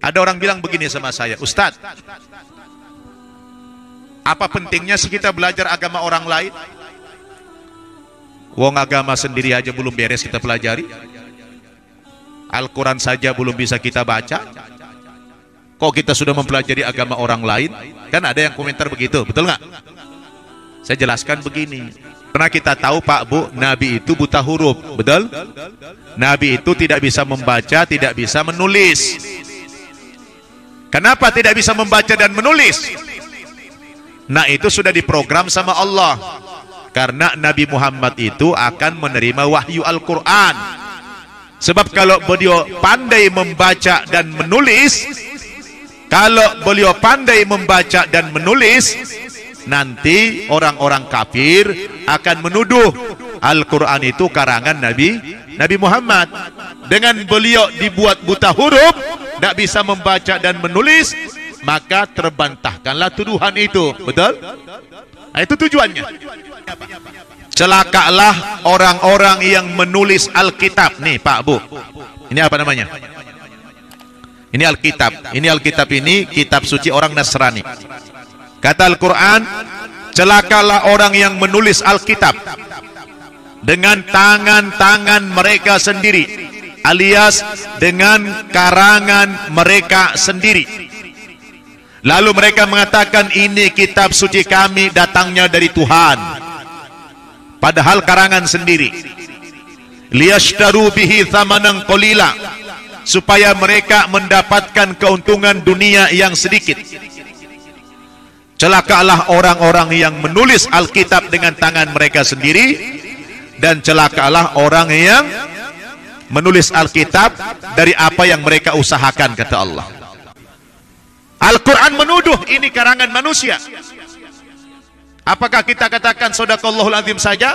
Ada orang bilang begini sama saya, Ustadz, apa pentingnya sih kita belajar agama orang lain? Wong agama sendiri aja belum beres kita pelajari. Al-Quran saja belum bisa kita baca. Kok kita sudah mempelajari agama orang lain? Kan ada yang komentar begitu, betul nggak? Saya jelaskan begini. Karena kita tahu Pak Bu, Nabi itu buta huruf, betul? Nabi itu tidak bisa membaca, tidak bisa menulis. Kenapa tidak bisa membaca dan menulis? Nah, itu sudah diprogram sama Allah. Karena Nabi Muhammad itu akan menerima wahyu Al-Quran. Sebab kalau beliau pandai membaca dan menulis, nanti orang-orang kafir akan menuduh Al-Quran itu karangan Nabi Muhammad. Dengan beliau dibuat buta huruf, tidak bisa membaca dan menulis, maka terbantahkanlah tuduhan itu. Betul? Nah, itu tujuannya. Celakalah orang-orang yang menulis Alkitab. Nih Pak Bu, ini apa namanya? Ini Alkitab. Ini Alkitab ini kitab suci orang Nasrani. Kata Al-Quran, celakalah orang yang menulis Alkitab dengan tangan-tangan mereka sendiri, alias dengan karangan mereka sendiri. Lalu mereka mengatakan, ini kitab suci kami datangnya dari Tuhan, padahal karangan sendiri. Liyashtaru bihi thamanan qalila, supaya mereka mendapatkan keuntungan dunia yang sedikit. Celakalah orang-orang yang menulis Alkitab dengan tangan mereka sendiri, dan celakalah orang yang menulis Alkitab dari apa yang mereka usahakan, kata Allah. Al-Quran menuduh ini karangan manusia. Apakah kita katakan Shadaqallahul Azim saja,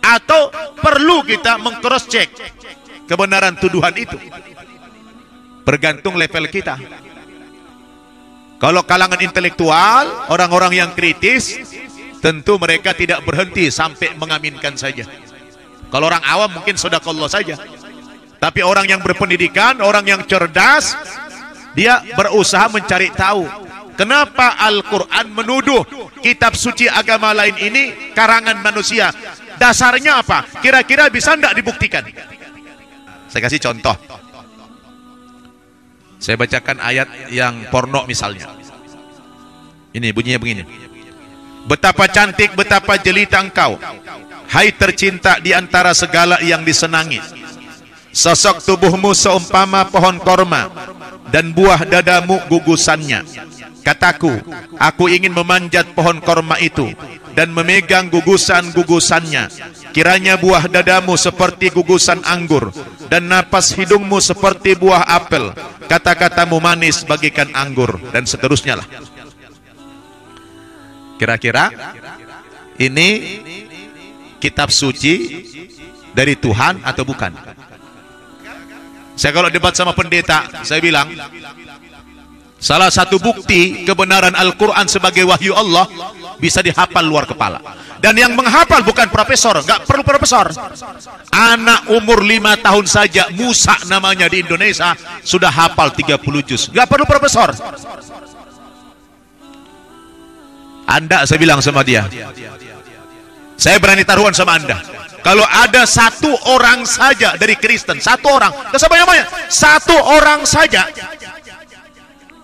atau perlu kita meng-cross check kebenaran tuduhan itu? Bergantung level kita. Kalau kalangan intelektual, orang-orang yang kritis, tentu mereka tidak berhenti sampai mengaminkan saja. Kalau orang awam mungkin Shadaqallah saja. Tapi orang yang berpendidikan, orang yang cerdas, dia berusaha mencari tahu kenapa Al-Quran menuduh kitab suci agama lain ini karangan manusia. Dasarnya apa? Kira-kira bisa tidak dibuktikan? Saya kasih contoh. Saya bacakan ayat yang porno misalnya. Ini bunyinya begini. Betapa cantik, betapa jelita engkau, hai tercinta di antara segala yang disenangi. Sosok tubuhmu seumpama pohon korma, dan buah dadamu gugusannya. Kataku, aku ingin memanjat pohon korma itu dan memegang gugusan-gugusannya. Kiranya buah dadamu seperti gugusan anggur, dan napas hidungmu seperti buah apel. Kata-katamu manis bagikan anggur, dan seterusnya lah. Kira-kira ini kitab suci dari Tuhan atau bukan? Saya kalau debat sama pendeta, saya bilang salah satu bukti kebenaran Al-Quran sebagai wahyu Allah bisa dihafal luar kepala. Dan yang menghafal bukan profesor, nggak perlu profesor. Anak umur 5 tahun saja, Musa namanya di Indonesia, sudah hafal 30 juz. Nggak perlu profesor. Anda, saya bilang sama dia, saya berani taruhan sama Anda, kalau ada satu orang saja dari Kristen, satu orang, satu orang saja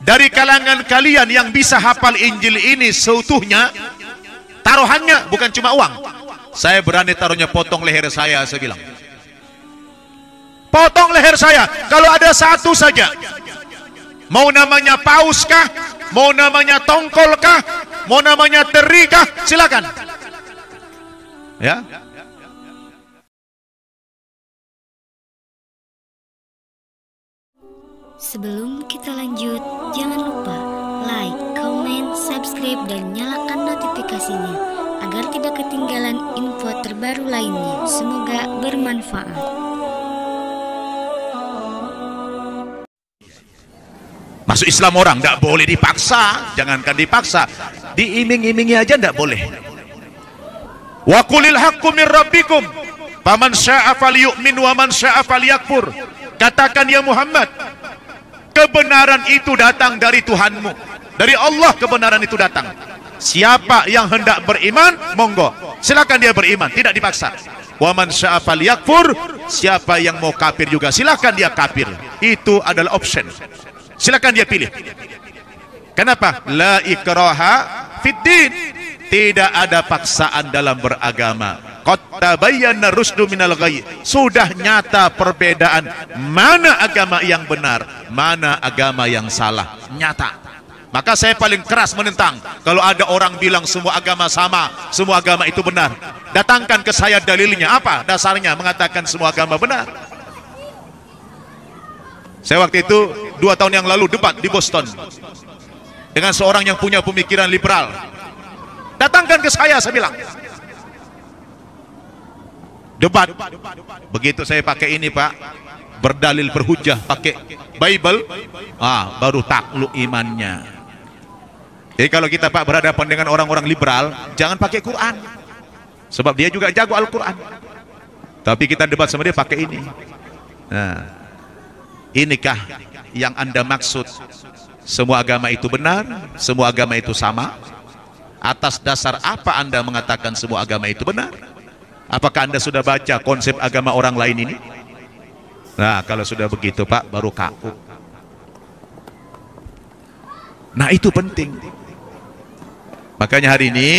dari kalangan kalian yang bisa hafal Injil ini seutuhnya, taruhannya bukan cuma uang, saya berani taruhnya potong leher saya bilang. Potong leher saya, kalau ada satu saja. Mau namanya paus kah? Mau namanya tongkol kah? Mau namanya teri kah? Silakan. Ya. Sebelum kita lanjut, jangan lupa like, comment, subscribe, dan nyalakan notifikasinya agar tidak ketinggalan info terbaru lainnya. Semoga bermanfaat. Masuk Islam orang tidak boleh dipaksa, jangankan dipaksa, diiming-imingi aja tidak boleh. Wa qulil haqqu min rabbikum faman syaa'a falyu'min wa man syaa'a falyakfur. Katakan ya Muhammad, Kebenaran itu datang dari Tuhanmu. Dari Allah kebenaran itu datang. Siapa yang hendak beriman, monggo, silakan dia beriman, tidak dipaksa. Wa man syaa'a falyakfur, siapa yang mau kafir juga silakan dia kafir. Itu adalah option. Silakan dia pilih. Kenapa? La ikraha fiddin. Tidak ada paksaan dalam beragama. Qad tabayyana rusdu minal ghayy. Sudah nyata perbedaan mana agama yang benar, mana agama yang salah. Nyata. Maka saya paling keras menentang kalau ada orang bilang semua agama sama, semua agama itu benar. Datangkan ke saya dalilnya, apa dasarnya mengatakan semua agama benar. Saya waktu itu 2 tahun yang lalu debat di Boston dengan seorang yang punya pemikiran liberal. Datangkan ke saya bilang. Debat. Begitu saya pakai ini, Pak, berdalil berhujah pakai Bible, baru takluk imannya. Jadi kalau kita, Pak, berhadapan dengan orang-orang liberal, jangan pakai Quran, sebab dia juga jago Al-Quran. Tapi kita debat sama dia pakai ini. Nah, inikah yang Anda maksud semua agama itu benar, semua agama itu sama? Atas dasar apa Anda mengatakan semua agama itu benar? Apakah Anda sudah baca konsep agama orang lain ini? Nah, kalau sudah begitu, Pak, baru kaku. Nah, itu penting. Makanya hari ini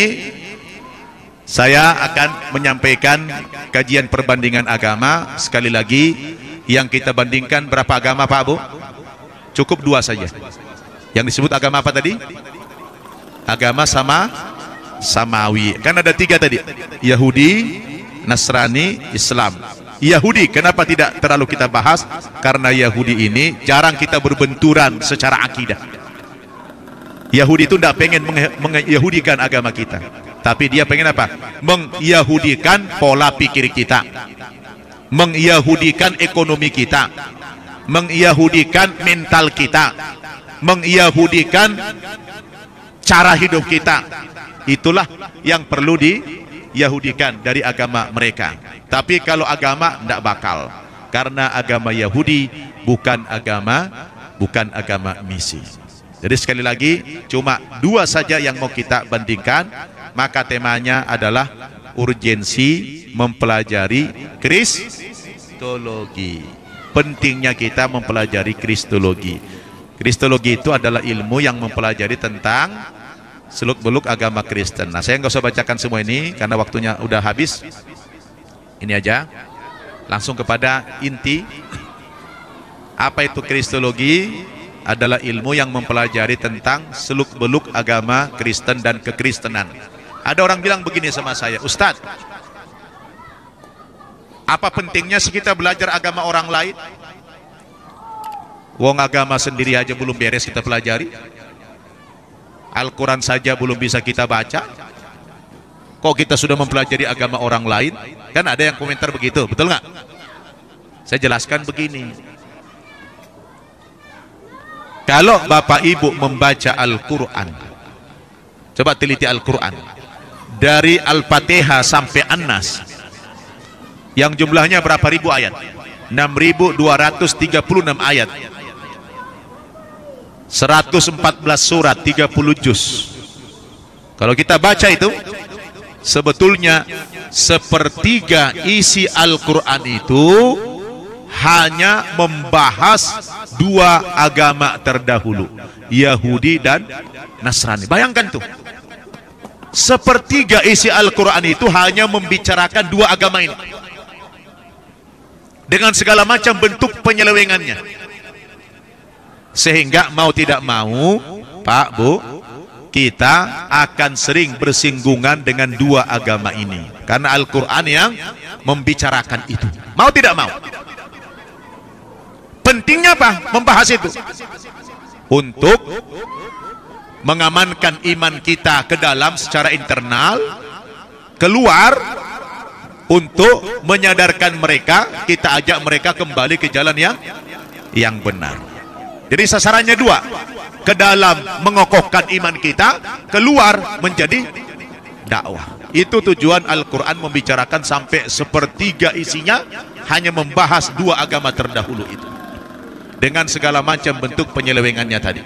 saya akan menyampaikan kajian perbandingan agama. Sekali lagi, yang kita bandingkan berapa agama, Pak Bu? Cukup 2 saja. Yang disebut agama apa tadi? Agama samawi. Kan ada 3 tadi. Yahudi, Nasrani, Islam. Yahudi, kenapa tidak terlalu kita bahas? Karena Yahudi ini jarang kita berbenturan secara akidah. Yahudi itu tidak pengen mengyahudikan agama kita, tapi dia pengen apa? Mengyahudikan pola pikir kita, mengyahudikan ekonomi kita, mengyahudikan mental kita, mengyahudikan cara hidup kita. Itulah yang perlu diyahudikan dari agama mereka. Tapi kalau agama tidak bakal, karena agama Yahudi bukan agama misi. Jadi sekali lagi, cuma 2 saja yang mau kita bandingkan. Maka temanya adalah urgensi mempelajari Kristologi. Pentingnya kita mempelajari Kristologi. Kristologi itu adalah ilmu yang mempelajari tentang seluk-beluk agama Kristen. Nah, saya nggak usah bacakan semua ini karena waktunya udah habis. Ini aja, langsung kepada inti. Apa itu Kristologi? Adalah ilmu yang mempelajari tentang seluk-beluk agama Kristen dan kekristenan. Ada orang bilang begini sama saya, Ustadz, apa pentingnya sih kita belajar agama orang lain? Wong agama sendiri aja belum beres kita pelajari. Al-Quran saja belum bisa kita baca, kok kita sudah mempelajari agama orang lain? Kan ada yang komentar begitu, betul nggak? Saya jelaskan begini. Kalau Bapak Ibu membaca Al-Quran, coba teliti Al-Quran dari Al-Fatihah sampai An-Nas, yang jumlahnya berapa ribu ayat? 6.236 ayat, 114 surat, 30 juz. Kalau kita baca itu, sebetulnya sepertiga isi Al-Quran itu hanya membahas 2 agama terdahulu, Yahudi dan Nasrani. Bayangkan tuh, sepertiga isi Al-Quran itu hanya membicarakan 2 agama ini, dengan segala macam bentuk penyelewengannya. Sehingga mau tidak mau, Pak Bu, kita akan sering bersinggungan dengan 2 agama ini, karena Al-Quran yang membicarakan itu. Mau tidak mau. Pentingnya apa? Membahas itu untuk mengamankan iman kita ke dalam secara internal, keluar untuk menyadarkan mereka, kita ajak mereka kembali ke jalan yang benar. Jadi sasarannya 2, ke dalam mengokohkan iman kita, keluar menjadi dakwah. Itu tujuan Al-Quran membicarakan sampai sepertiga isinya hanya membahas 2 agama terdahulu itu. dengan segala macam bentuk penyelewengannya tadi.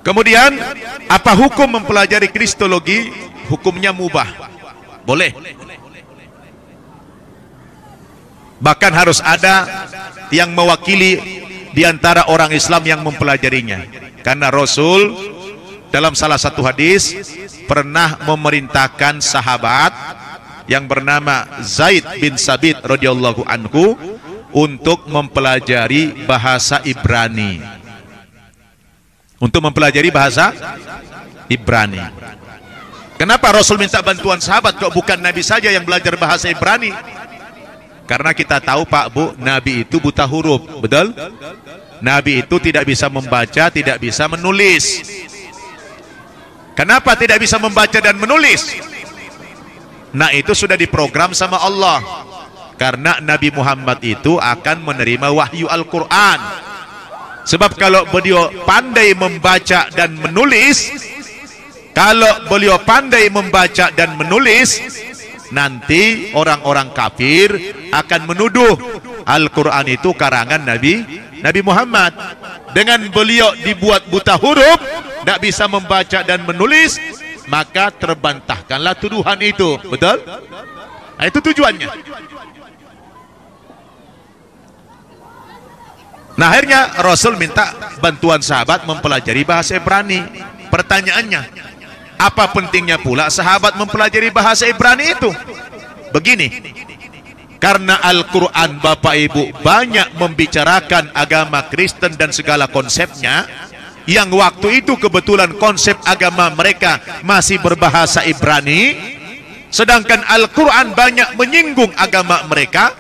Kemudian, apa hukum mempelajari kristologi? Hukumnya mubah, boleh. Bahkan harus ada yang mewakili di antara orang Islam yang mempelajarinya. Karena Rasul dalam salah satu hadis pernah memerintahkan sahabat yang bernama Zaid bin Sabit radhiyallahu anhu untuk mempelajari bahasa Ibrani. Untuk mempelajari bahasa Ibrani. Kenapa Rasul minta bantuan sahabat kok bukan Nabi saja yang belajar bahasa Ibrani? Karena kita tahu Pak Bu, Nabi itu buta huruf, betul? Nabi itu tidak bisa membaca, tidak bisa menulis. Kenapa tidak bisa membaca dan menulis? Nah, itu sudah diprogram sama Allah. Karena Nabi Muhammad itu akan menerima wahyu Al-Quran. Sebab kalau beliau pandai membaca dan menulis, nanti orang-orang kafir akan menuduh Al-Quran itu karangan Nabi Muhammad. Dengan beliau dibuat buta huruf, tidak bisa membaca dan menulis, maka terbantahkanlah tuduhan itu. Betul? Nah, itu tujuannya. Nah, akhirnya Rasul minta bantuan sahabat mempelajari bahasa Ibrani. Pertanyaannya, apa pentingnya pula sahabat mempelajari bahasa Ibrani itu? Begini, karena Al-Quran Bapak Ibu banyak membicarakan agama Kristen dan segala konsepnya, yang waktu itu kebetulan konsep agama mereka masih berbahasa Ibrani, sedangkan Al-Quran banyak menyinggung agama mereka,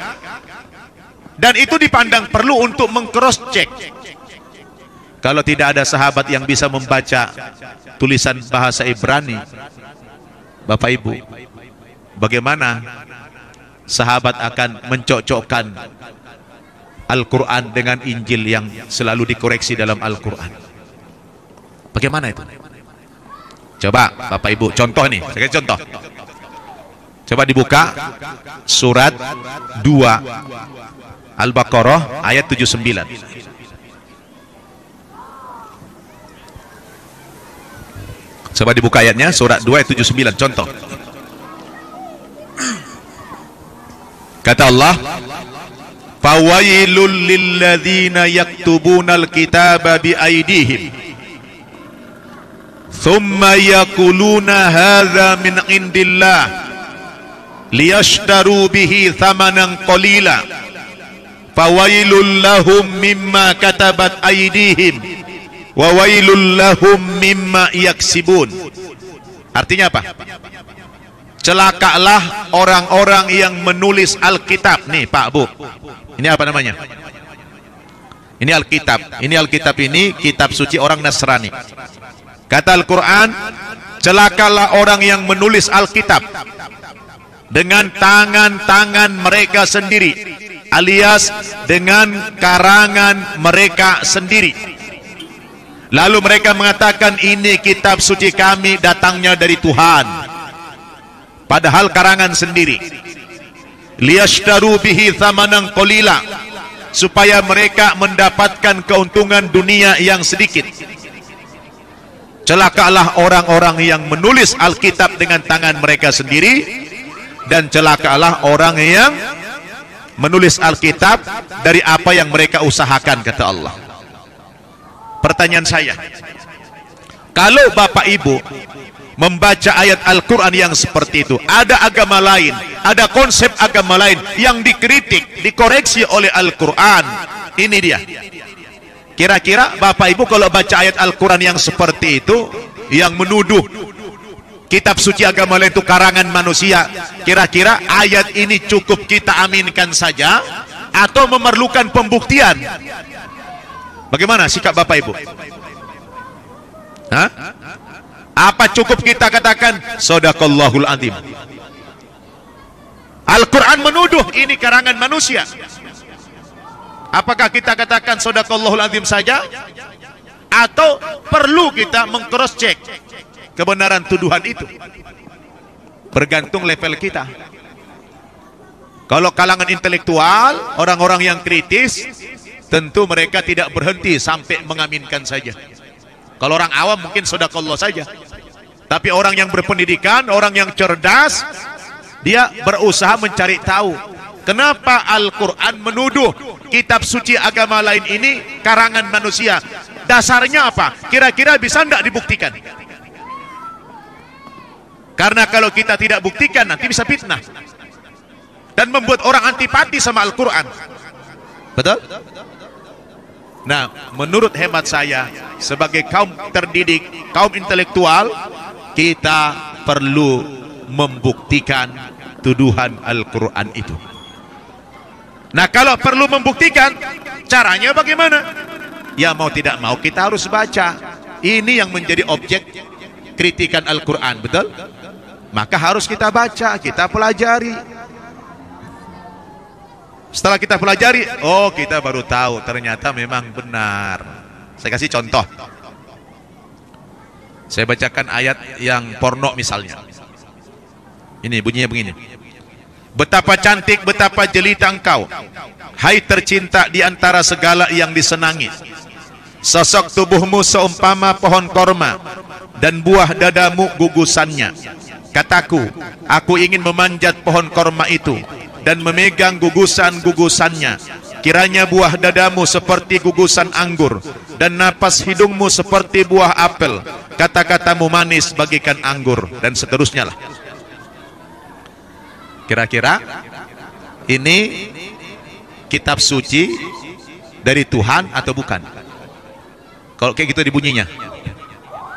dan itu dipandang perlu untuk meng-cross-check. Kalau tidak ada sahabat yang bisa membaca tulisan bahasa Ibrani, Bapak Ibu, bagaimana sahabat akan mencocokkan Al-Quran dengan Injil yang selalu dikoreksi dalam Al-Quran? Bagaimana itu? Coba Bapak Ibu, contoh nih, saya kasih contoh. Coba dibuka surat 2 Al-Baqarah ayat 79. Coba dibuka ayatnya, surat 2 ayat 79, contoh. Kata Allah, "Fawailul lilladzina yaktubunal kitaba biaydihim thumma yaquluna hadza min indillah liyashtaru bihi thamanan qalila fawailul lahum mimma katabat aydihim wa wailul lahum mimma yaksibun." Artinya apa? Celakalah orang-orang yang menulis Alkitab. Nih Pak Bu, ini apa namanya? Ini Alkitab. Ini Alkitab, ini kitab suci orang Nasrani. Kata Al-Quran, celakalah orang yang menulis Alkitab dengan tangan-tangan mereka sendiri, alias dengan karangan mereka sendiri. Lalu mereka mengatakan, ini kitab suci kami datangnya dari Tuhan, padahal karangan sendiri. Liyashtaru bihi thamanan qalila, supaya mereka mendapatkan keuntungan dunia yang sedikit. Celakalah orang-orang yang menulis Alkitab dengan tangan mereka sendiri, dan celakalah orang yang menulis Alkitab dari apa yang mereka usahakan, kata Allah. Pertanyaan saya, kalau Bapak Ibu membaca ayat Al-Quran yang seperti itu, ada agama lain, ada konsep agama lain yang dikritik, dikoreksi oleh Al-Quran, ini dia. Kira-kira Bapak Ibu kalau baca ayat Al-Quran yang seperti itu, yang menuduh kitab suci agama lain itu karangan manusia, kira-kira ayat ini cukup kita aminkan saja atau memerlukan pembuktian? Bagaimana sikap Bapak Ibu? Hah? Apa cukup kita katakan Shadaqallahul Azim? Al-Quran menuduh ini karangan manusia. Apakah kita katakan Shadaqallahul Azim saja, atau perlu kita meng-cross-check kebenaran tuduhan itu? Bergantung level kita. Kalau kalangan intelektual, orang-orang yang kritis, tentu mereka tidak berhenti sampai mengaminkan saja. Kalau orang awam mungkin sedekah saja. Tapi orang yang berpendidikan, orang yang cerdas, dia berusaha mencari tahu. Kenapa Al-Quran menuduh kitab suci agama lain ini karangan manusia? Dasarnya apa? Kira-kira bisa tidak dibuktikan? Karena kalau kita tidak buktikan, nanti bisa fitnah dan membuat orang antipati sama Al-Quran. Betul? Nah, menurut hemat saya, sebagai kaum terdidik, kaum intelektual, kita perlu membuktikan tuduhan Al-Quran itu. Nah, kalau perlu membuktikan, caranya bagaimana? Ya mau tidak mau kita harus baca. Ini yang menjadi objek kritikan Al-Quran, betul? Maka harus kita baca, kita pelajari. Setelah kita pelajari, oh kita baru tahu ternyata memang benar. Saya kasih contoh. Saya bacakan ayat yang porno misalnya. Ini bunyinya begini. Betapa cantik, betapa jelita engkau, hai tercinta di antara segala yang disenangi. Sosok tubuhmu seumpama pohon korma, dan buah dadamu gugusannya. Kataku, aku ingin memanjat pohon korma itu dan memegang gugusan-gugusannya. Kiranya buah dadamu seperti gugusan anggur, dan napas hidungmu seperti buah apel. Kata-katamu manis bagikan anggur, dan seterusnya lah. Kira-kira ini kitab suci dari Tuhan atau bukan? Kalau kayak gitu dibunyinya,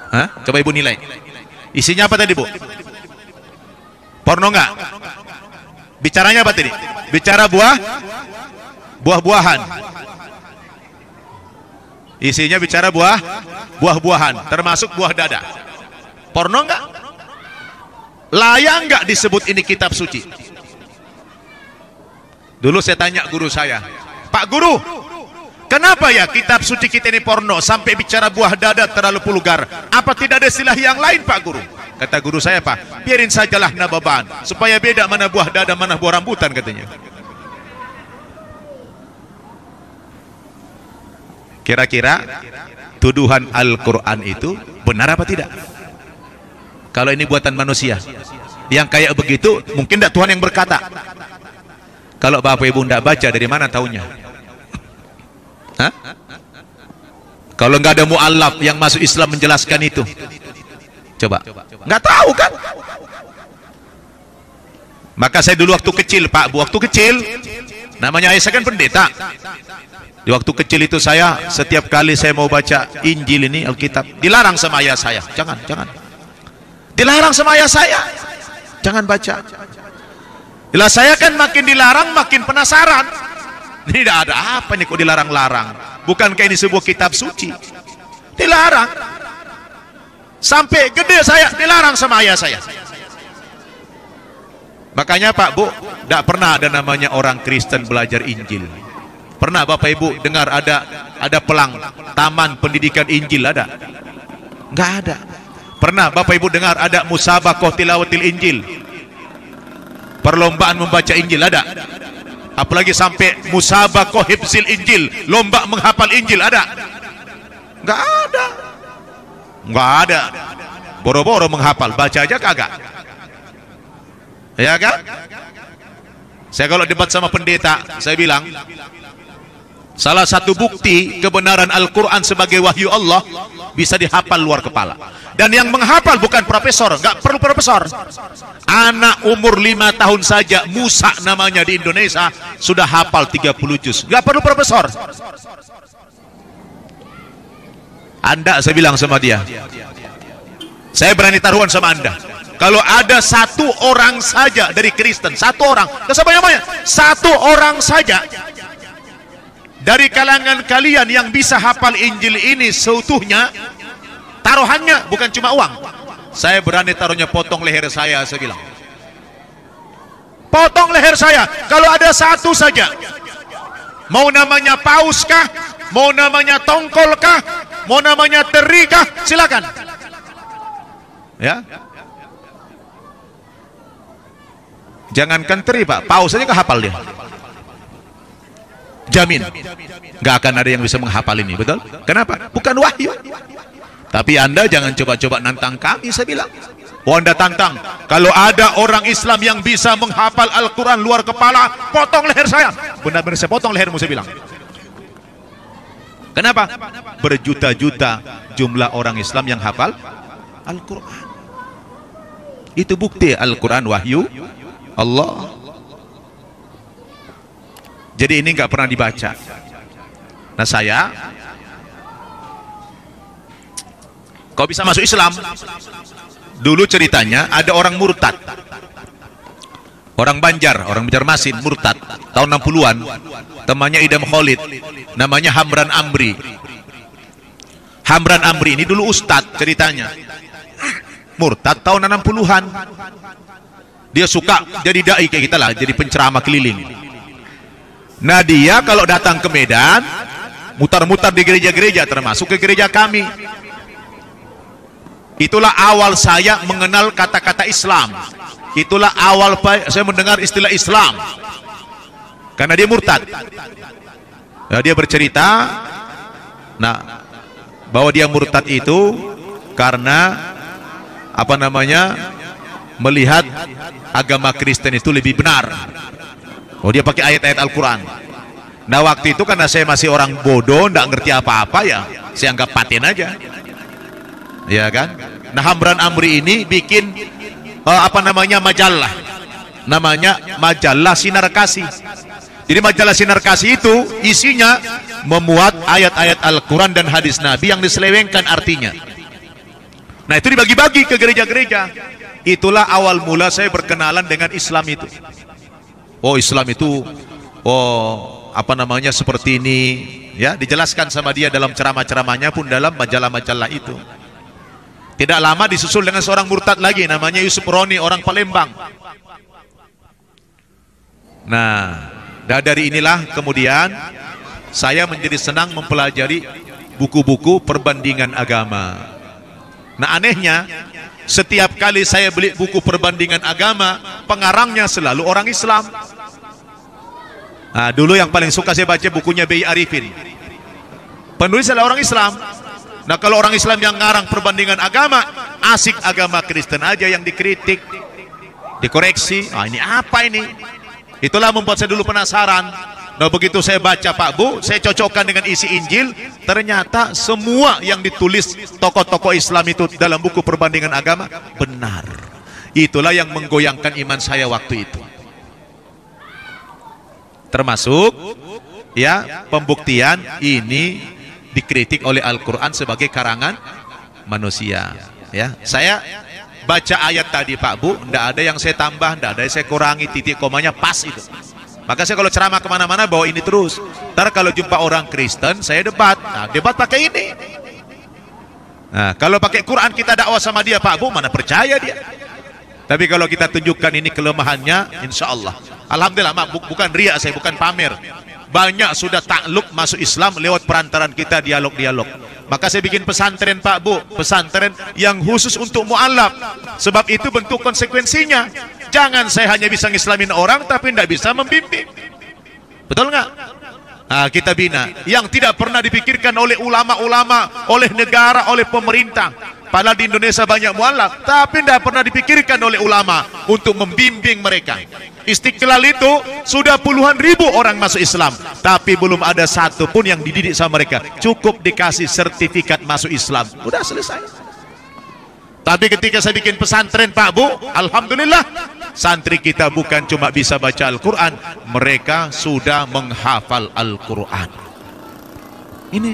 hah? Coba ibu nilai. Isinya apa tadi, Bu? Porno enggak? Bicaranya apa tadi? Bicara buah-buahan. Isinya bicara buah-buahan, termasuk buah dada. Porno enggak? Layak enggak disebut ini kitab suci? Dulu saya tanya guru saya, Pak Guru, kenapa ya kitab suci kita ini porno sampai bicara buah dada terlalu vulgar? Apa tidak ada istilah yang lain, Pak Guru? Kata guru saya, Pak, biarin sajalah nababan, supaya beda mana buah dada, mana buah rambutan, katanya. Kira-kira tuduhan Al-Quran itu benar apa tidak? Kalau ini buatan manusia yang kayak begitu, mungkin tidak Tuhan yang berkata. Kalau Bapak Ibu tidak baca, dari mana taunya? Hah? Kalau nggak ada mu'allaf yang masuk Islam menjelaskan itu, coba, nggak tahu kan? Maka saya dulu waktu kecil, Pak Bu, waktu kecil, namanya ayah saya kan pendeta. Di waktu kecil itu saya, setiap kali saya mau baca Injil ini, Alkitab, dilarang sama ayah saya. Jangan. Dilarang sama ayah saya, jangan baca. Bila saya kan makin dilarang, makin penasaran. Ini tidak ada apa nih kok dilarang-larang? Bukankah ini sebuah kitab suci? Dilarang. Sampai gede saya dilarang sama ayah saya. Makanya Pak Bu, tidak pernah ada namanya orang Kristen belajar Injil. Pernah Bapak Ibu dengar ada pelang taman pendidikan Injil, ada? Nggak ada. Pernah Bapak Ibu dengar ada musabaqah tilawatil Injil, perlombaan membaca Injil, ada? Apalagi sampai musabaqah hifzil Injil, lomba menghafal Injil, ada? Nggak ada. Nggak ada. Boro-boro menghafal, baca aja kagak. Ya kan? Saya kalau debat sama pendeta, saya bilang, salah satu bukti kebenaran Al-Quran sebagai wahyu Allah bisa dihafal luar kepala. Dan yang menghafal bukan profesor, nggak perlu profesor. Anak umur 5 tahun saja, Musa namanya di Indonesia, sudah hafal 30 juz. Nggak perlu profesor. Anda, saya bilang sama dia, saya berani taruhan sama Anda, kalau ada satu orang saja dari Kristen, satu orang, nggak usah banyak-banyak, satu orang saja dari kalangan kalian yang bisa hafal Injil ini seutuhnya, taruhannya bukan cuma uang, saya berani taruhnya potong leher saya bilang. Potong leher saya kalau ada satu saja. Mau namanya paus kah, mau namanya tongkol kah, mau namanya teri kah, silakan. Ya. Jangankan teri Pak, paus saja kehafal dia. Jamin, nggak akan ada yang bisa menghafal ini, betul? Kenapa? Bukan wahyu. Tapi Anda jangan coba-coba nantang kami, saya bilang. Oh, Anda tantang, kalau ada orang Islam yang bisa menghafal Al-Quran luar kepala, potong leher saya. Benar-benar saya potong lehermu, saya bilang. Kenapa? Berjuta-juta jumlah orang Islam yang hafal Al-Quran. Itu bukti Al-Quran wahyu Allah. Jadi ini nggak pernah dibaca. Nah saya, kau bisa masuk Islam. Dulu ceritanya ada orang murtad, orang Banjar Masin murtad tahun 60-an. Temannya Idam Khalid, namanya Hamran Amri. Hamran Amri ini dulu ustadz ceritanya. Murtad tahun 60-an. Dia suka jadi dai kayak kita lah, jadi penceramah keliling. Nah dia kalau datang ke Medan, mutar-mutar di gereja-gereja, termasuk ke gereja kami. Itulah awal saya mengenal kata-kata Islam. Itulah awal saya mendengar istilah Islam. Karena dia murtad. Nah, dia bercerita, nah, bahwa dia murtad itu karena apa namanya, melihat agama Kristen itu lebih benar. Oh, dia pakai ayat-ayat Al-Quran. Nah waktu itu karena saya masih orang bodoh, nggak ngerti apa-apa ya, saya anggap paten aja, ya kan. Nah Hamran Amri ini bikin apa namanya, majalah, namanya majalah Sinar Kasih. Jadi majalah Sinar Kasih itu isinya memuat ayat-ayat Al-Quran dan hadis Nabi yang diselewengkan artinya. Nah itu dibagi-bagi ke gereja-gereja. Itulah awal mula saya berkenalan dengan Islam itu. Oh Islam itu, oh apa namanya, seperti ini ya, dijelaskan sama dia dalam ceramah-ceramahnya pun dalam majalah-majalah itu. Tidak lama disusul dengan seorang murtad lagi, namanya Yusuf Roni, orang Palembang. Nah dari inilah kemudian saya menjadi senang mempelajari buku-buku perbandingan agama. Nah anehnya, setiap kali saya beli buku perbandingan agama, pengarangnya selalu orang Islam. Nah, dulu yang paling suka saya baca bukunya B.I. Arifin. Penulis adalah orang Islam. Nah, kalau orang Islam yang ngarang perbandingan agama, asik agama Kristen aja yang dikritik, dikoreksi. Ah, ini apa ini? Itulah membuat saya dulu penasaran. Nah, begitu saya baca Pak Bu, saya cocokkan dengan isi Injil, ternyata semua yang ditulis tokoh-tokoh Islam itu dalam buku perbandingan agama benar. Itulah yang menggoyangkan iman saya waktu itu. Termasuk ya pembuktian ini dikritik oleh Al-Quran sebagai karangan manusia. Ya, saya baca ayat tadi Pak Bu, tidak ada yang saya tambah, tidak ada yang saya kurangi, titik komanya pas itu. Maka saya kalau ceramah kemana-mana bawa ini terus. Ntar kalau jumpa orang Kristen, saya debat. Nah, debat pakai ini. Nah, kalau pakai Quran kita dakwah sama dia Pak Bu, mana percaya dia. Tapi kalau kita tunjukkan ini kelemahannya, insya Allah. Alhamdulillah, bukan riak saya, bukan pamer. Banyak sudah takluk masuk Islam lewat perantaran kita, dialog-dialog. Maka saya bikin pesantren Pak Bu, pesantren yang khusus untuk mu'alaf. Sebab itu bentuk konsekuensinya. Jangan saya hanya bisa ngislamin orang tapi tidak bisa membimbing. Betul nggak? Nah, kita bina yang tidak pernah dipikirkan oleh ulama-ulama, oleh negara, oleh pemerintah. Padahal di Indonesia banyak mu'alaf, tapi tidak pernah dipikirkan oleh ulama untuk membimbing mereka. Istiqlal itu sudah puluhan ribu orang masuk Islam, tapi belum ada satu pun yang dididik sama mereka. Cukup dikasih sertifikat masuk Islam, udah selesai. Tapi ketika saya bikin pesantren Pak Bu, alhamdulillah santri kita bukan cuma bisa baca Al-Quran, mereka sudah menghafal Al-Quran. Ini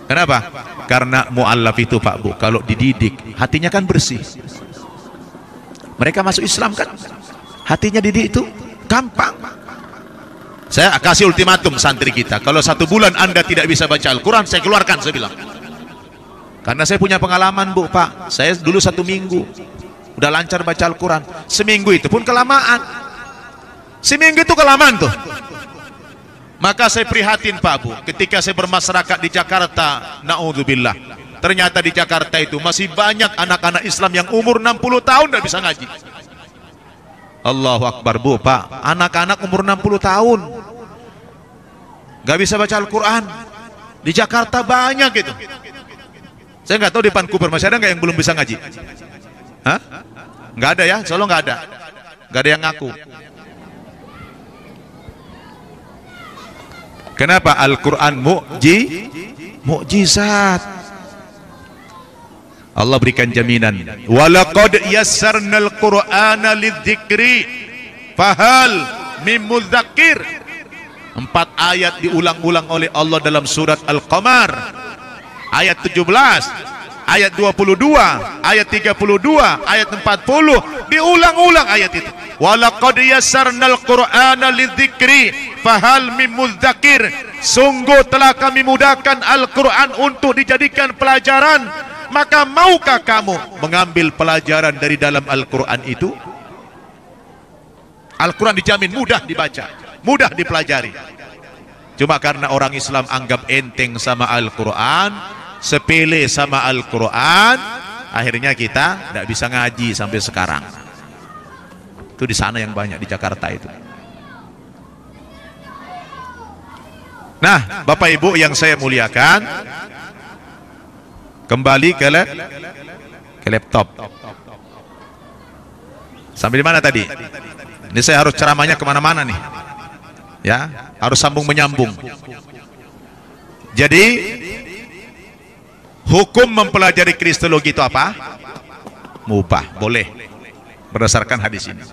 kenapa? Karena mu'allaf itu Pak Bu, kalau dididik hatinya kan bersih. Mereka masuk Islam kan hatinya dididik itu gampang. Saya kasih ultimatum santri kita, kalau 1 bulan Anda tidak bisa baca Al-Quran, saya keluarkan, saya bilang. Karena saya punya pengalaman Bu Pak, saya dulu 1 minggu udah lancar baca Al-Quran, seminggu itu pun kelamaan. Seminggu itu kelamaan tuh. Maka saya prihatin Pak Bu, ketika saya bermasyarakat di Jakarta, na'udzubillah, ternyata di Jakarta itu masih banyak anak-anak Islam yang umur 60 tahun tidak bisa ngaji. Allahu Akbar, Bu, Pak. Anak-anak umur 60 tahun gak bisa baca Al-Quran. Di Jakarta banyak gitu. Saya nggak tahu di Vancouver masih ada nggak yang belum bisa ngaji? Hah? Nggak ada ya? Solo nggak ada. Nggak ada yang ngaku. Kenapa? Al-Quran mukjizat. Allah berikan jaminan. Walaqad yassarnal Qur'ana lidzikri fahal mim mudzakir. 4 ayat diulang-ulang oleh Allah dalam surat Al-Qamar. Ayat 17, ayat 22, ayat 32, ayat 40, diulang-ulang ayat itu. Walaqad yassarnal Qur'ana lidzikri fahal mim mudzakir. Sungguh telah kami mudahkan Al-Quran untuk dijadikan pelajaran. Maka maukah kamu mengambil pelajaran dari dalam Al-Quran itu? Al-Quran dijamin mudah dibaca, mudah dipelajari. Cuma karena orang Islam anggap enteng sama Al-Quran, sepele sama Al-Quran, akhirnya kita tidak bisa ngaji sampai sekarang. Itu di sana yang banyak, di Jakarta itu. Nah, Bapak Ibu yang saya muliakan, kembali ke laptop. Sampai di mana tadi? Ini saya harus ceramahnya kemana-mana nih, ya, harus sambung menyambung. Jadi hukum mempelajari kristologi itu apa? Mubah, boleh, berdasarkan hadis ini.